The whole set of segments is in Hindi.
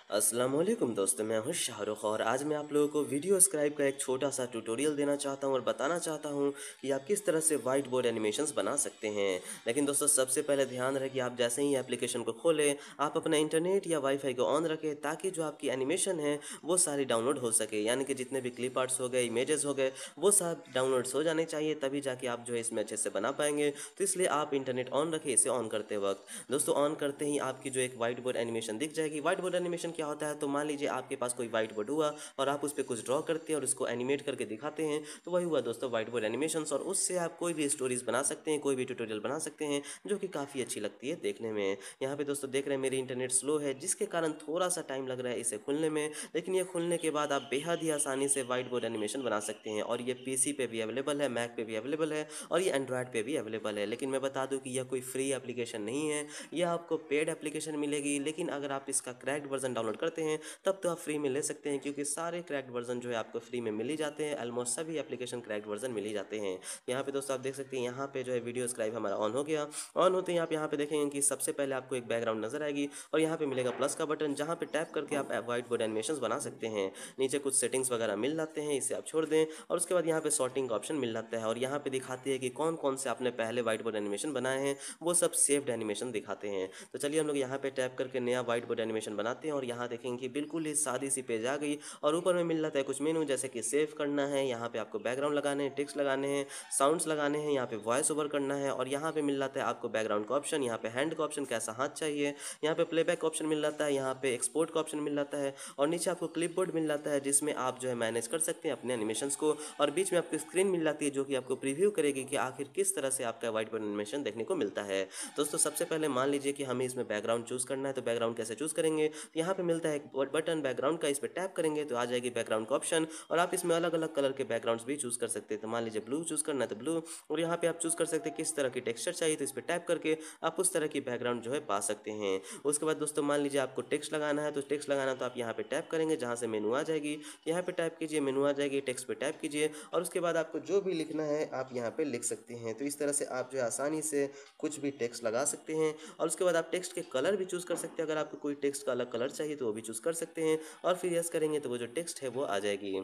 अस्सलामुअलैकुम दोस्तों, मैं हूं शाहरुख और आज मैं आप लोगों को वीडियो स्क्राइब का एक छोटा सा ट्यूटोरियल देना चाहता हूं और बताना चाहता हूं कि आप किस तरह से वाइट बोर्ड एनिमेशंस बना सकते हैं। लेकिन दोस्तों सबसे पहले ध्यान रहे कि आप जैसे ही एप्लीकेशन को खोलें, आप अपना इंटरनेट या वाईफाई को ऑन रखें ताकि जो आपकी एनिमेशन है वो सारी डाउनलोड हो सके, यानी कि जितने भी क्लिप आर्ट्स हो गए, इमेजेस हो गए, वो सब डाउनलोड्स हो जाने चाहिए, तभी जाके आप जो है इसमें अच्छे से बना पाएंगे। तो इसलिए आप इंटरनेट ऑन रखें इसे ऑन करते वक्त। दोस्तों ऑन करते ही आपकी जो एक वाइट बोर्ड एनिमेशन दिख जाएगी। वाइट बोर्ड एनिमेशन क्या होता है, तो मान लीजिए आपके पास कोई वाइट बोर्ड हुआ और आप उस पर कुछ ड्रॉ करते हैं और उसको एनिमेट करके दिखाते हैं, तो वही हुआ दोस्तों वाइट बोर्ड एनिमेशन। और उससे आप कोई भी स्टोरीज बना सकते हैं, कोई भी ट्यूटोरियल बना सकते हैं, जो कि काफ़ी अच्छी लगती है देखने में। यहाँ पे दोस्तों देख रहे हैं मेरी इंटरनेट स्लो है, जिसके कारण थोड़ा सा टाइम लग रहा है इसे खुलने में, लेकिन ये खुलने के बाद आप बेहद ही आसानी से वाइट बोर्ड एनिमेशन बना सकते हैं। और ये पीसी पे भी अवेलेबल है, मैक पे भी अवेलेबल है और ये एंड्रॉयड पे भी अवेलेबल है। लेकिन मैं बता दूं कि यह कोई फ्री एप्लीकेशन नहीं है, यह आपको पेड एप्लीकेशन मिलेगी। लेकिन अगर आप इसका क्रैक्ड वर्जन डाउनलोड करते हैं तब तो आप फ्री में ले सकते हैं, क्योंकि सारे क्रैक्ड वर्जन जो है आपको फ्री में मिल ही जाते हैं। ऑलमोस्ट सभी एप्लीकेशन क्रैक्ड वर्जन मिल ही जाते हैं। यहाँ पे दोस्तों आप देख सकते हैं, यहाँ पे जो है वीडियो स्क्राइब हमारा ऑन हो गया। ऑन होते ही आप यहाँ पे देखेंगे कि सबसे पहले आपको एक बैकग्राउंड नजर आएगी और यहाँ पे मिलेगा प्लस का बटन, जहाँ पे टैप करके आप व्हाइट बोर्ड एनिमेशन बना सकते हैं। नीचे कुछ सेटिंग्स वगैरह मिल जाते हैं, इसे आप छोड़ दें और उसके बाद यहाँ पे सॉर्टिंग का ऑप्शन मिल जाता है और यहाँ पे दिखाती है कि कौन कौन से आपने पहले व्हाइट बोर्ड एनिमेशन बनाए हैं, वो सब सेव्ड एनिमेशन दिखाते हैं। तो चलिए हम लोग यहाँ पे टैप करके नया व्हाइट बोर्ड एनिमेशन बनाते हैं और यहाँ देखेंगे कि बिल्कुल ही सादी सी पेज आ गई और ऊपर में मिल जाता है कुछ मेनू, जैसे कि सेव करना है, यहाँ पे आपको बैकग्राउंड लगाने हैं, टेक्स्ट लगाने हैं, साउंड्स लगाने हैं, यहाँ पे वॉइस ओवर करना है और यहाँ पे मिल जाता है आपको बैकग्राउंड का ऑप्शन, यहाँ पे हैंड का ऑप्शन, कैसा हाथ चाहिए, यहाँ पे प्लेबैक का ऑप्शन मिल जाता है, यहाँ पे एक्सपोर्ट का ऑप्शन मिल जाता है और नीचे आपको क्लिपबोर्ड मिल जाता है, जिसमें आप जो है मैनेज कर सकते हैं अपने एनिमेशंस को। और बीच में आपको स्क्रीन मिल जाती है जो कि आपको प्रीव्यू करेगी कि आखिर किस तरह से आपका व्हाइट बोर्ड एनिमेशन देखने को मिलता है। दोस्तों सबसे पहले मान लीजिए कि हमें इसमें बैकग्राउंड चूज करना है, तो बैकग्राउंड कैसे चूज करेंगे, तो यहाँ पे मिलता है एक बटन बैकग्राउंड का, इस पर टैप करेंगे तो आ जाएगी बैकग्राउंड का ऑप्शन और आप इसमें अलग अलग कलर के बैकग्राउंड्स भी चूज कर सकते हैं। तो मान लीजिए ब्लू चूज करना है तो ब्लू, और यहाँ पे आप चूज कर सकते हैं किस तरह की टेक्सचर चाहिए, तो इस पर टैप करके आप उस तरह की बैकग्राउंड जो है पा सकते हैं। उसके बाद दोस्तों मान लीजिए आपको टेक्स्ट लगाना है, तो टेक्स्ट लगाना तो आप यहाँ पे टैप करेंगे, जहाँ से मेनू आ जाएगी यहाँ पे टैप कीजिए, मेनू आ जाएगी, टेक्स्ट पे टैप कीजिए और उसके बाद आपको जो भी लिखना है आप यहाँ पे लिख सकते हैं। तो इस तरह से आप जो है आसानी से कुछ भी टेक्स्ट लगा सकते हैं और उसके बाद आप टेक्स्ट के कलर भी चूज़ कर सकते हैं। अगर आपको कोई टेक्स्ट का अलग कलर चाहिए तो वो भी चूज़ कर सकते हैं और फिर यस करेंगे तो वो जो टेक्स्ट है वो आ जाएगी।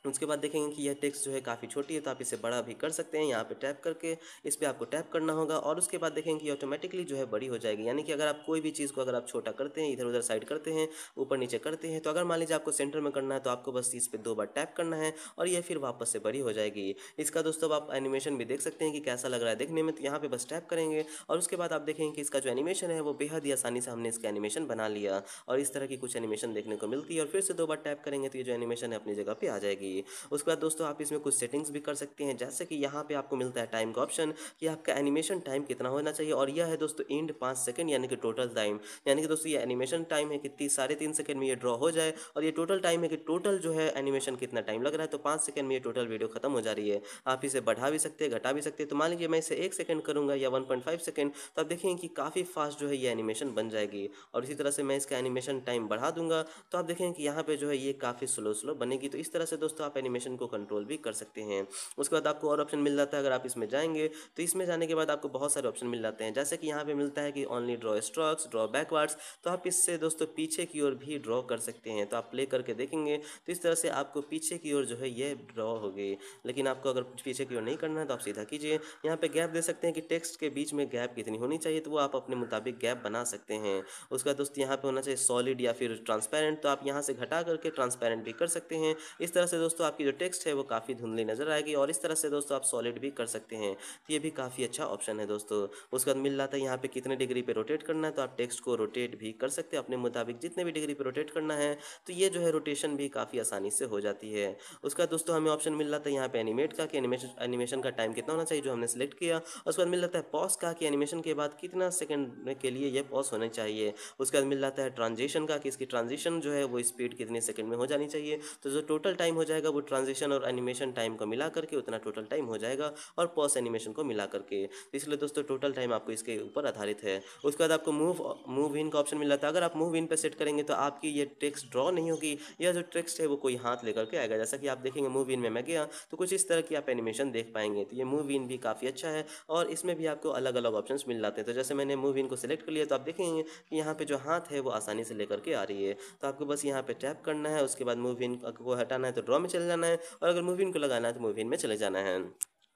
उसके बाद देखेंगे कि यह टेक्स्ट जो है काफ़ी छोटी है, तो आप इसे बड़ा भी कर सकते हैं। यहाँ पे टैप करके इस पे आपको टैप करना होगा और उसके बाद देखेंगे कि ऑटोमेटिकली जो है बड़ी हो जाएगी। यानी कि अगर आप कोई भी चीज़ को अगर आप छोटा करते हैं, इधर उधर साइड करते हैं, ऊपर नीचे करते हैं, तो अगर मान लीजिए आपको सेंटर में करना है तो आपको बस इस पे 2 बार टैप करना है और ये फिर वापस से बड़ी हो जाएगी। इसका दोस्तों आप एनिमेशन भी देख सकते हैं कि कैसा लग रहा है देखने में। तो यहाँ पे बस टैप करेंगे और उसके बाद आप देखेंगे कि इसका जो एनिमेशन है वो बेहद ही आसानी से हमने इसका एनिमेशन बना लिया और इस तरह की कुछ एनिमेशन देखने को मिलती है। और फिर से 2 बार टैप करेंगे तो ये जो एनिमेशन है अपनी जगह पे आ जाएगी। उसके बाद दोस्तों आप इसमें कुछ सेटिंग्स भी कर सकते हैं, जैसे कि यहाँ पे आपको मिलता है टाइम का ऑप्शन कि आपका एनिमेशन टाइम कितना होना चाहिए और यह है दोस्तों इंड 5 सेकंड, यानी कि टोटल टाइम। यानी कि दोस्तों ये एनिमेशन टाइम है कि 3.5 सेकंड में ये ड्रॉ हो जाए और ये टोटल टाइम है कि टोटल जो है एनिमेशन कितना टाइम लग रहा है, तो 5 सेकंड में ये टोटल वीडियो खत्म हो जा रही है। आप इसे बढ़ा भी सकते हैं, घटा भी सकते हैं। तो मान लीजिए मैं इसे 1 सेकंड करूंगा या 1.5 सेकंड, तो आप देखेंगे कि काफ़ी फास्ट जो है ये एनिमेशन बन जाएगी। और इसी तरह से मैं इसका एनिमेशन टाइम बढ़ा दूंगा तो आप देखेंगे कि यहाँ पे जो है ये काफ़ी स्लो स्लो बनेगी। तो इस तरह से दोस्तों आप एनिमेशन को कंट्रोल भी कर सकते हैं। उसके बाद आपको और ऑप्शन मिल जाता है, अगर आप इसमें जाएंगे तो इसमें जाने के बाद आपको बहुत सारे ऑप्शन मिल जाते हैं, जैसे कि यहाँ पे मिलता है कि only draw strokes, draw backwards. तो आप इससे दोस्तों पीछे की ओर भी ड्रॉ कर सकते हैं। तो आप प्ले करके देखेंगे तो इस तरह से आपको पीछे की ओर जो है ये ड्रॉ हो गई। लेकिन आपको अगर पीछे की ओर नहीं करना है तो आप सीधा कीजिए। यहाँ पे गैप दे सकते हैं कि टेक्स्ट के बीच में गैप कितनी होनी चाहिए, तो वो आप अपने मुताबिक गैप बना सकते हैं। उसका दोस्त यहाँ पे होना चाहिए सॉलिड या फिर ट्रांसपेरेंट, तो आप यहाँ से घटा करके ट्रांसपेरेंट भी कर सकते हैं। इस तरह से दोस्तों आपकी जो टेक्स्ट है वो काफ़ी धुंधली नजर आएगी और इस तरह से दोस्तों आप सॉलिड भी कर सकते हैं। तो ये भी काफ़ी अच्छा ऑप्शन है दोस्तों। उसके बाद मिल जाता है यहाँ पे कितने डिग्री पे रोटेट करना है, तो आप टेक्स्ट को रोटेट भी कर सकते हैं अपने मुताबिक, जितने भी डिग्री पे रोटेट करना है। तो ये जो है रोटेशन भी काफ़ी आसानी से हो जाती है। उसका दोस्तों हमें ऑप्शन मिल जाता है यहाँ पे एनिमेट का, कि एनिमेशन का टाइम कितना होना चाहिए जो हमने सेलेक्ट किया। उसके बाद मिल जाता है पॉज का, कि एनिमेशन के बाद कितना सेकंड के लिए ये पॉज होना चाहिए। उसके बाद मिल जाता है ट्रांजिशन का, कि इसकी ट्रांजिशन जो है वो स्पीड कितने सेकंड में हो जानी चाहिए। तो जो टोटल टाइम हो जाएगा जाएगा वो ट्रांजिशन और एनिमेशन टाइम को मिला करके उतना टोटल टाइम हो जाएगा, और पॉज एनिमेशन को मिला करके। तो इसलिए दोस्तों टोटल टाइम आपको इसके ऊपर आधारित है। उसके बाद आपको मूव इन का ऑप्शन मिल जाता है। अगर आप मूव इन पे सेट करेंगे तो आपकी ये टेक्स्ट ड्रॉ नहीं होगी, यह जो टेक्स्ट है वो कोई हाथ लेकर के आएगा। जैसा कि आप देखेंगे मूव इन में मैं गया तो कुछ इस तरह की आप एनिमेशन देख पाएंगे। तो ये मूव इन भी काफ़ी अच्छा है, और इसमें भी आपको अलग अलग ऑप्शंस मिल जाते हैं। तो जैसे मैंने मूव इन को सिलेक्ट कर लिया तो आप देखेंगे कि यहाँ पे जो हाथ है वो आसानी से लेकर के आ रही है। तो आपको बस यहाँ पे टैप करना है, उसके बाद मूव इन को हटाना है तो ड्रॉ में चले जाना है, और अगर मूव इन को लगाना है तो मूव इन में चले जाना है।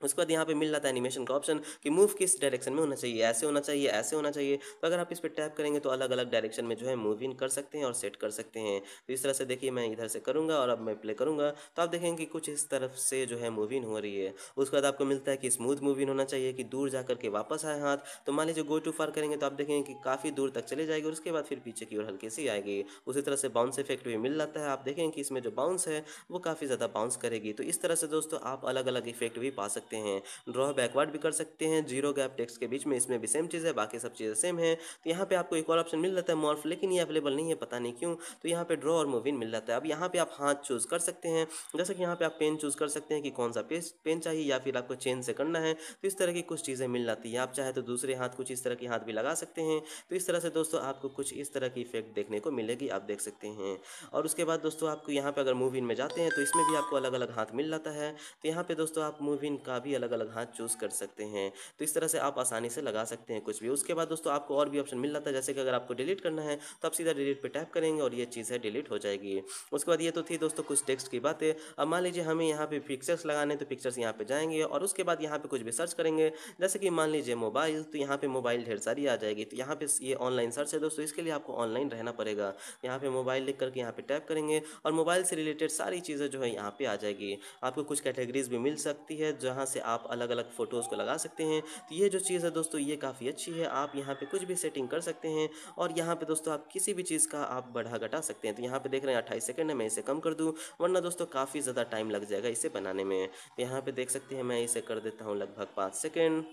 उसके बाद यहाँ पे मिल जाता है एनिमेशन का ऑप्शन कि मूव किस डायरेक्शन में होना चाहिए, ऐसे होना चाहिए, ऐसे होना चाहिए। तो अगर आप इस पर टैप करेंगे तो अलग अलग डायरेक्शन में जो है मूव इन कर सकते हैं और सेट कर सकते हैं। तो इस तरह से देखिए मैं इधर से करूँगा और अब मैं प्ले करूँगा तो आप देखेंगे कि कुछ इस तरफ से जो है मूव इन हो रही है। उसके बाद आपको मिलता है कि स्मूथ मूव इन होना चाहिए, कि दूर जा करके वापस आए हाथ। तो मान लीजिए गो टू फार करेंगे तो आप देखेंगे कि काफ़ी दूर तक चले जाएगी, और उसके बाद फिर पीछे की ओर हल्की सी आएगी। उसी तरह से बाउंस इफेक्ट भी मिल जाता है। आप देखेंगे कि इसमें जो बाउंस है वो काफ़ी ज़्यादा बाउंस करेगी। तो इस तरह से दोस्तों आप अलग अलग इफेक्ट भी पा सकते हैं। ड्रॉ बैकवर्ड भी कर सकते हैं, जीरो गैप टेक्स्ट के बीच में, इसमें भी सेम चीज़ है, बाकी सब चीज़ें सेम है। तो यहाँ पे आपको एक और ऑप्शन मिल जाता है मॉर्फ, लेकिन ये अवेलेबल नहीं है, पता नहीं क्यों। तो यहाँ पे ड्रॉ और मूव इन मिल जाता है। अब यहाँ पे आप हाथ चूज़ कर सकते हैं, जैसे कि यहाँ पे आप पेन चूज़ कर सकते हैं कि कौन सा पेन चाहिए, या फिर आपको चेन से करना है। तो इस तरह की कुछ चीज़ें मिल जाती है। आप चाहे तो दूसरे हाथ कुछ इस तरह की हाथ भी लगा सकते हैं। तो इस तरह से दोस्तों आपको कुछ इस तरह की इफेक्ट देखने को मिलेगी, आप देख सकते हैं। और उसके बाद दोस्तों आपको यहाँ पे अगर मूव इन में जाते हैं तो इसमें भी आपको अलग अलग हाथ मिल जाता है। तो यहाँ पे दोस्तों आप मूव इन का भी अलग अलग हाथ चूज़ कर सकते हैं। तो इस तरह से आप आसानी से लगा सकते हैं कुछ भी। उसके बाद दोस्तों आपको और भी ऑप्शन मिल जाता है, जैसे कि अगर आपको डिलीट करना है तो आप सीधा डिलीट पे टैप करेंगे और ये चीज़ है डिलीट हो जाएगी। उसके बाद ये तो थी दोस्तों कुछ टेक्स्ट की बातें। अब मान लीजिए हमें यहाँ पे पिक्चर्स लगाने, तो पिक्चर्स यहाँ पे जाएंगे और उसके बाद यहाँ पे कुछ भी सर्च करेंगे, जैसे कि मान लीजिए मोबाइल, तो यहाँ पे मोबाइल ढेर सारी आ जाएगी। तो यहाँ पे ये ऑनलाइन सर्च है दोस्तों, इसके लिए आपको ऑनलाइन रहना पड़ेगा। यहाँ पे मोबाइल लिख करके यहाँ पे टैप करेंगे और मोबाइल से रिलेटेड सारी चीज़ें जो है यहाँ पे आ जाएगी। आपको कुछ कैटेगरीज भी मिल सकती है जहाँ से आप अलग अलग फ़ोटोज़ को लगा सकते हैं। तो ये जो चीज़ है दोस्तों ये काफ़ी अच्छी है। आप यहाँ पे कुछ भी सेटिंग कर सकते हैं, और यहाँ पे दोस्तों आप किसी भी चीज़ का आप बढ़ा घटा सकते हैं। तो यहाँ पे देख रहे हैं 28 सेकंड है, मैं इसे कम कर दूँ, वरना दोस्तों काफ़ी ज़्यादा टाइम लग जाएगा इसे बनाने में। तो यहाँ पे देख सकते हैं मैं इसे कर देता हूँ लगभग 5 सेकंड,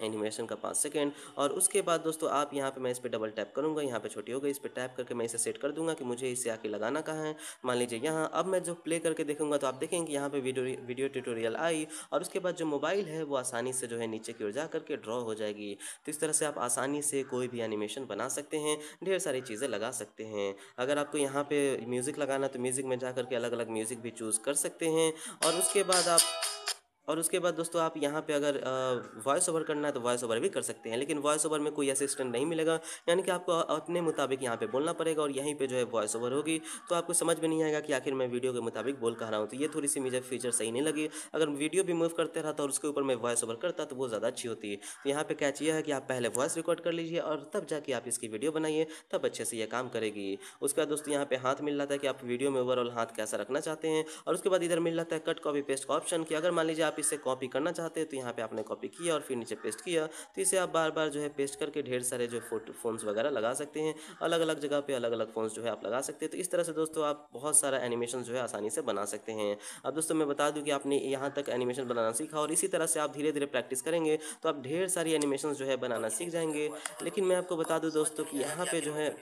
एनिमेशन का 5 सेकंड। और उसके बाद दोस्तों आप यहाँ पे मैं इस पर डबल टैप करूँगा, यहाँ पे छोटी हो गई, इस पर टैप करके मैं इसे सेट कर दूंगा कि मुझे इसे आके लगाना कहाँ है। मान लीजिए यहाँ। अब मैं जो प्ले करके देखूंगा तो आप देखेंगे कि यहाँ पे वीडियो ट्यूटोरियल आई, और उसके बाद जो मोबाइल है वो आसानी से जो है नीचे की ओर जा करके ड्रॉ हो जाएगी। तो इस तरह से आप आसानी से कोई भी एनिमेशन बना सकते हैं, ढेर सारी चीज़ें लगा सकते हैं। अगर आपको यहाँ पे म्यूज़िक लगाना तो म्यूज़िक में जा करके अलग अलग म्यूज़िक भी चूज़ कर सकते हैं। और उसके बाद आप और उसके बाद दोस्तों आप यहाँ पे अगर वॉइस ओवर करना है तो वॉइस ओवर भी कर सकते हैं, लेकिन वॉइस ओवर में कोई असिस्टेंट नहीं मिलेगा, यानी कि आपको अपने मुताबिक यहाँ पे बोलना पड़ेगा, और यहीं पे जो है वॉइस ओवर होगी। तो आपको समझ में नहीं आएगा कि आखिर मैं वीडियो के मुताबिक बोल कह रहा हूँ। तो ये थोड़ी सी मुझे फीचर सही नहीं लगी। अगर वीडियो भी मूव करते रहता और उसके ऊपर मैं वॉइस ओवर करता तो वो ज़्यादा अच्छी होती। तो यहाँ पे कैच ये है कि आप पहले वॉइस रिकॉर्ड कर लीजिए और तब जाके आप इसकी वीडियो बनाइए, तब अच्छे से ये काम करेगी। उसके बाद दोस्तों यहाँ पे हाथ मिल जाता है कि आप वीडियो में ओवरऑल हाथ कैसा रखना चाहते हैं। और उसके बाद इधर मिल जाता है कट कॉपी पेस्ट का ऑप्शन, कि अगर मान लीजिए आप इसे कॉपी करना चाहते हैं तो यहाँ पे आपने कॉपी किया और फिर नीचे पेस्ट किया, तो इसे आप बार बार जो है पेस्ट करके ढेर सारे जो फोन्स वगैरह लगा सकते हैं। अलग अलग जगह पे अलग अलग फोन्स जो है आप लगा सकते हैं। तो इस तरह से दोस्तों आप बहुत सारा एनिमेशन जो है आसानी से बना सकते हैं। अब दोस्तों मैं बता दूं कि आपने यहाँ तक एनिमेशन बनाना सीखा, और इसी तरह से आप धीरे धीरे प्रैक्टिस करेंगे तो आप ढेर सारी एनिमेशन जो है बनाना सीख जाएंगे। लेकिन मैं आपको बता दूं दोस्तों कि यहाँ पे जो है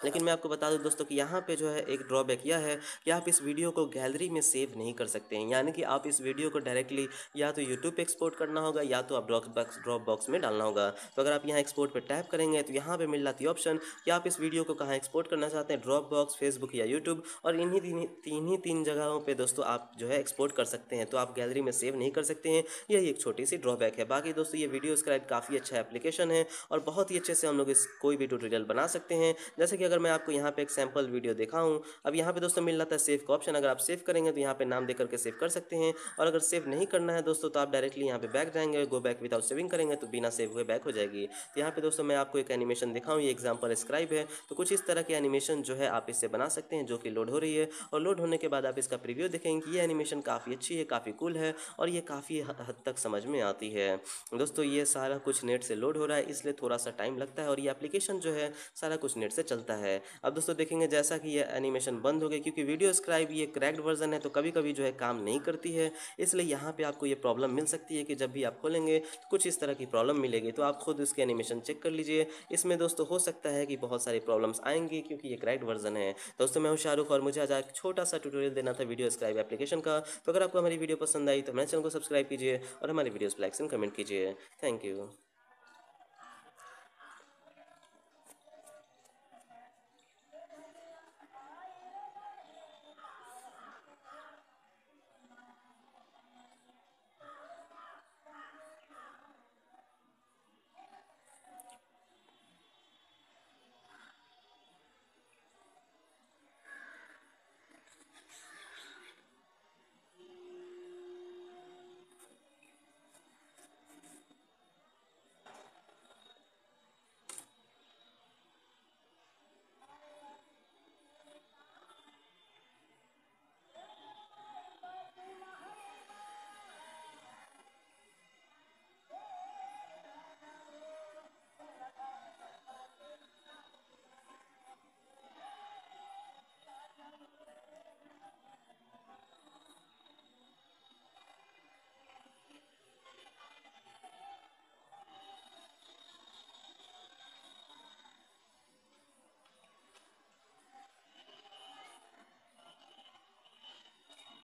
लेकिन मैं आपको बता दूं दोस्तों कि यहाँ पे जो है एक ड्रॉबैक यह है कि आप इस वीडियो को गैलरी में सेव नहीं कर सकते हैं। यानी कि आप इस वीडियो को डायरेक्टली या तो यूट्यूब पे एक्सपोर्ट करना होगा, या तो आप ड्रॉप बॉक्स में डालना होगा। तो अगर आप यहाँ एक्सपोर्ट पे टैप करेंगे तो यहाँ पे मिल जाती है ऑप्शन कि आप इस वीडियो को कहाँ एक्सपोर्ट करना चाहते हैं, ड्रॉप बॉक्स, फेसबुक या यूट्यूब। और इन्हीं तीन जगहों पर दोस्तों आप जो है एक्सपोर्ट कर सकते हैं। तो आप गैलरी में सेव नहीं कर सकते हैं, यही एक छोटी सी ड्रॉबैक है। बाकी दोस्तों ये वीडियो स्क्राइब काफ़ी अच्छा एप्लीकेशन है, और बहुत ही अच्छे से हम लोग इस कोई भी ट्यूटोरियल बना सकते हैं। जैसे कि अगर मैं आपको यहाँ पे एक सैम्पल वीडियो दिखाऊं, अब यहाँ पे दोस्तों मिल जाता है सेव का ऑप्शन। अगर आप सेव करेंगे तो यहाँ पे नाम दे करके सेव कर सकते हैं, और अगर सेव नहीं करना है दोस्तों तो आप डायरेक्टली यहाँ पे बैक जाएंगे, गो बैक विदाउट सेविंग करेंगे तो बिना सेव हुए बैक हो जाएगी। तो यहाँ पे दोस्तों मैं आपको एक एनिमेशन दिखाऊं, ये एग्जाम्पल स्क्राइब है। तो कुछ इस तरह की एनिमेशन जो है आप इससे बना सकते हैं, जो कि लोड हो रही है, और लोड होने के बाद आप इसका प्रीव्यू देखेंगे कि ये एनिमेशन काफ़ी अच्छी है, काफ़ी कूल है, और ये काफ़ी हद तक समझ में आती है। दोस्तों ये सारा कुछ नेट से लोड हो रहा है, इसलिए थोड़ा सा टाइम लगता है, और ये एप्लीकेशन जो है सारा कुछ नेट से चलता है। अब दोस्तों देखेंगे जैसा कि ये एनिमेशन बंद हो गई, क्योंकि वीडियो स्क्राइब ये क्रैक्ड वर्जन है तो कभी कभी जो है काम नहीं करती है, इसलिए यहाँ पे आपको ये प्रॉब्लम मिल सकती है कि जब भी आप खोलेंगे तो कुछ इस तरह की प्रॉब्लम मिलेगी। तो आप खुद उसके एनिमेशन चेक कर लीजिए, इसमें दोस्तों हो सकता है कि बहुत सारी प्रॉब्लम्स आएंगी क्योंकि ये क्रैक्ड वर्जन है। दोस्तों मैं हूँ शाहरुख और मुझे आज एक छोटा सा ट्यूटोरियल देना था वीडियो स्क्राइब एप्लीकेशन का। तो अगर आपको हमारी वीडियो पसंद आई तो मेरे चैनल को सब्सक्राइब कीजिए और हमारी वीडियोस पर लाइक एंड कमेंट कीजिए। Thank you.